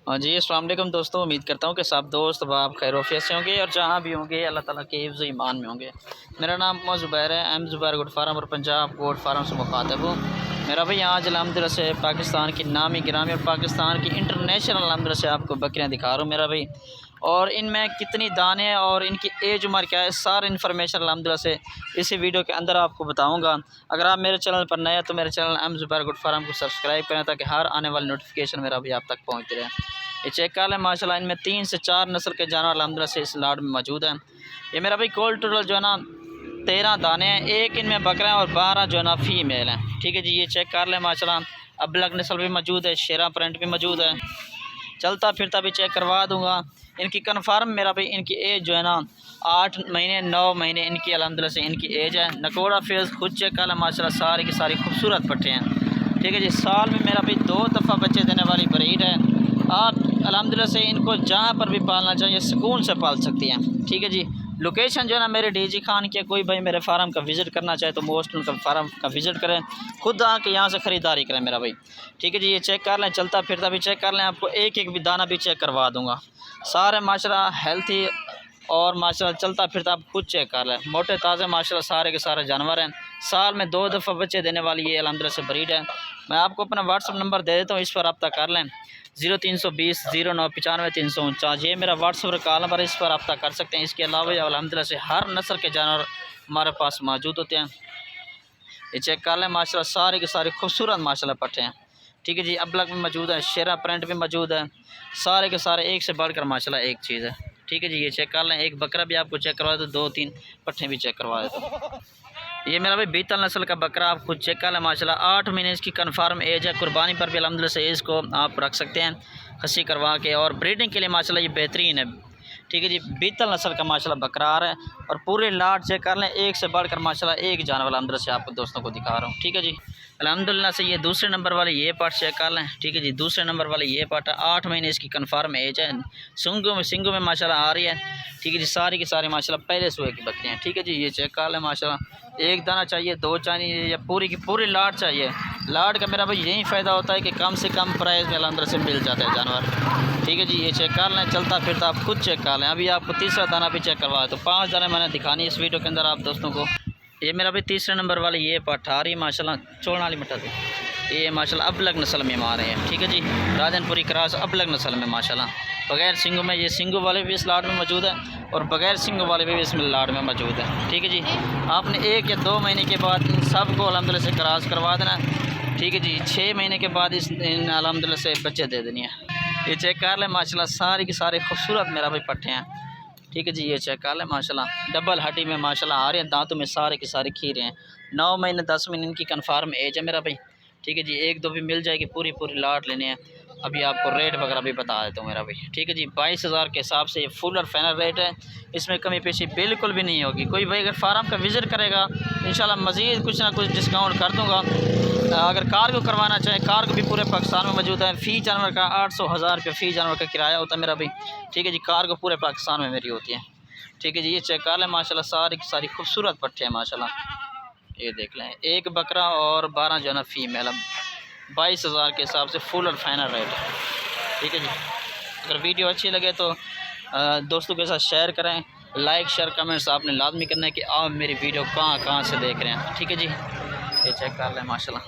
हाँ जी, अस्सलाम वालेकुम दोस्तों। उम्मीद करता हूँ कि सब दोस्त बाप खैर-ओ-आफ़ियत से होंगे और जहाँ भी होंगे अल्लाह ताला के हिफ्ज़ ईमान में होंगे। मेरा नाम मोहम्मद ज़ुबैर है, एम ज़ुबैर गोट फार्म और पंजाब गोट फार्म से मुखातिब हूँ। मेरा भाई आज अल्हम्दुलिल्लाह से पाकिस्तान की नामी गिरामी और पाकिस्तान की इंटरनेशनल अल्हम्दुलिल्लाह से आपको बकरियाँ दिखा रहा हूँ मेरा भाई। और इनमें कितनी दाने हैं और इनकी एज उम्र क्या है, सारी इन्फॉर्मेशन अल्हम्दुलिल्लाह से इसी वीडियो के अंदर आपको बताऊँगा। अगर आप मेरे चैनल पर नए हैं तो मेरे channel M Zubair goat farm को सब्सक्राइब करें ताकि हर आने वाली नोटिफिकेशन मेरा भी आप तक पहुँचती रहे। ये चेक कर लें माशाल्लाह, इनमें 3 से 4 नस्ल के जानवर अल्हम्दुलिल्लाह से इस लाड में मौजूद हैं। ये मेरा भाई कोल टोटल जो है ना 13 दाने हैं, एक इनमें बकरा है और 12 जो है ना फीमेल हैं। ठीक है जी, ये चेक कर लें माशाल्लाह। अबलग नस्ल भी मौजूद है, शेरा प्रिंट भी मौजूद है। चलता फिरता भी चेक करवा दूँगा। इनकी कन्फर्म मेरा भाई इनकी एज जो है ना 8 महीने 9 महीने इनकी अल्हम्दुलिल्लाह से इनकी एज है। नकोड़ा फेस खुद चेक कर लें माशाल्लाह, सारी की सारी खूबसूरत पट्टे हैं। ठीक है जी, साल में मेरा भाई 2 दफ़ा बच्चे देने वाली ब्रीड है। आप अल्हम्दुलिल्लाह से इनको जहाँ पर भी पालना चाहिए सुकून से पाल सकती हैं। ठीक है जी, लोकेशन जो है ना मेरे डीजी खान की, कोई भाई मेरे फार्म का विज़िट करना चाहे तो मोस्ट उनका फार्म का विज़िट करें, खुद आके यहाँ से ख़रीदारी करें मेरा भाई। ठीक है जी, ये चेक कर लें, चलता फिरता भी चेक कर लें, आपको एक एक भी दाना भी चेक करवा दूँगा। सारे माशाल्लाह हेल्थी और माशाल्लाह चलता फिरता आप खुद चेक कर लें, मोटे ताज़े माशाल्लाह सारे के सारे जानवर हैं। साल में 2 दफ़ा बच्चे देने वाली ये अल्हम्दुलिल्लाह से ब्रीड है। मैं आपको अपना व्हाट्सअप नंबर दे देता हूँ, इस पर रब्ता कर लें 0320 09 95 349। ये मेरा व्हाट्सअप कॉल नंबर, इस पर रब्ता कर सकते हैं। इसके अलावा अल्हम्दुलिल्लाह से हर नस्ल के जानवर हमारे पास मौजूद होते हैं। ये चेक कर लें माशाल्लाह, सारे के सारे खूबसूरत माशाल्लाह पट्टे हैं। ठीक है जी, अबलग भी मौजूद है, शेरा प्रिंट भी मौजूद है। सारे के सारे एक से बढ़कर माशाल्लाह एक चीज़ है। ठीक है जी, ये चेक कर लें। एक बकरा भी आपको चेक करवा दो, 2-3 पट्टे भी चेक करवा देता। ये मेरा भाई बीतल नस्ल का बकरा आप खुद चेक कर लें माशाल्लाह, 8 महीने इसकी कन्फर्म एज है। कुर्बानी पर भी अल्हम्दुलिल्लाह से इसको आप रख सकते हैं खसी करवा के, और ब्रीडिंग के लिए माशाल्लाह ये बेहतरीन है। ठीक है जी, बीतल नस्ल का माशाल्लाह बकरा आ रहा है और पूरे लाट चेक कर लें, एक से बढ़कर माशाल्लाह एक जानवर अंदर से आपको दोस्तों को दिखा रहा हूँ। ठीक है जी, अल्हम्दुलिल्लाह से ये दूसरे नंबर वाले ये पार्ट चेक कर लें। ठीक है जी, दूसरे नंबर वाले ये पार्ट 8 महीने इसकी कन्फर्म एज है। सिंगों में माशाल्लाह आ रही है। ठीक है जी, सारी की सारी माशाल्लाह पहले सुबह की बकरियाँ हैं। ठीक है जी, ये चेक कर लें माशाल्लाह, एक दाना चाहिए, 2 चाहिए या पूरी की पूरी लाट चाहिए। लाट का मेरा भाई यही फ़ायदा होता है कि कम से कम प्राइस में अंदर से मिल जाता है जानवर। ठीक है जी, ये चेक कर लें, चलता फिरता आप खुद चेक कर लें। अभी आपको तीसरा दाना भी चेक करवाया, तो 5 दाने मैंने दिखानी इस वीडियो के अंदर आप दोस्तों को। ये मेरा भाई तीसरे नंबर वाले ये पठारी माशाल्लाह चौड़ वाली मटा थे, ये माशाल्लाह अबलग नस्ल में मार रहे हैं। ठीक है जी, राजनपुरी क्रॉस अबलग नस्ल में माशाल्लाह, बगैर सिंगों में। ये सिंगों वाले भी इस लाड में मौजूद है और बगैर सिंगों वाले भी इसमें लाड में मौजूद है। ठीक है जी, आपने 1 या 2 महीने के बाद इन सब को अल्हम्दुलिल्लाह से क्रॉस करवा देना। ठीक है जी, 6 महीने के बाद इन अल्हम्दुलिल्लाह से बच्चे दे देनी है। ये चेक कर लें माशाल्लाह, सारे के सारे खूबसूरत मेरा भाई पट्टे हैं। ठीक है जी, ये चेक कर लें माशाल्लाह, डबल हड्डी में माशाल्लाह आ रहे हैं, दांतों में सारे के सारे खीरे हैं। 9 महीने 10 महीने इनकी कन्फर्म एज है मेरा भाई। ठीक है जी, 1-2 भी मिल जाएगी, पूरी पूरी लाट लेने हैं। अभी आपको रेट वगैरह भी बता देता हूँ मेरा भाई। ठीक है जी, 22,000 के हिसाब से ये फुल और फाइनल रेट है, इसमें कमी पेशी बिल्कुल भी नहीं होगी। कोई भाई अगर फार्म का विज़िट करेगा इंशाल्लाह मज़ीद कुछ ना कुछ डिस्काउंट कर दूँगा। अगर कार को करवाना चाहे, कार को भी पूरे पाकिस्तान में मौजूद है। फ़ी जानवर का 800-1000 रुपये फ़ी जानवर का किराया होता है मेरा भाई। ठीक है जी, कार को पूरे पाकिस्तान में मेरी होती है। ठीक है जी, ये चेक कर लें माशाल्लाह, सारी की सारी खूबसूरत पट्टे हैं माशाल्लाह। ये देख लें, एक बकरा और 12 जो है ना फीमेल। अब 22,000 के हिसाब से फुल और फाइनल रेट है। ठीक है जी, अगर वीडियो अच्छी लगे तो दोस्तों के साथ शेयर करें, लाइक शेयर कमेंट्स आपने लाजमी करना है कि आप मेरी वीडियो कहाँ कहाँ से देख रहे हैं। ठीक है जी, ये चेक कर लें माशाल्लाह।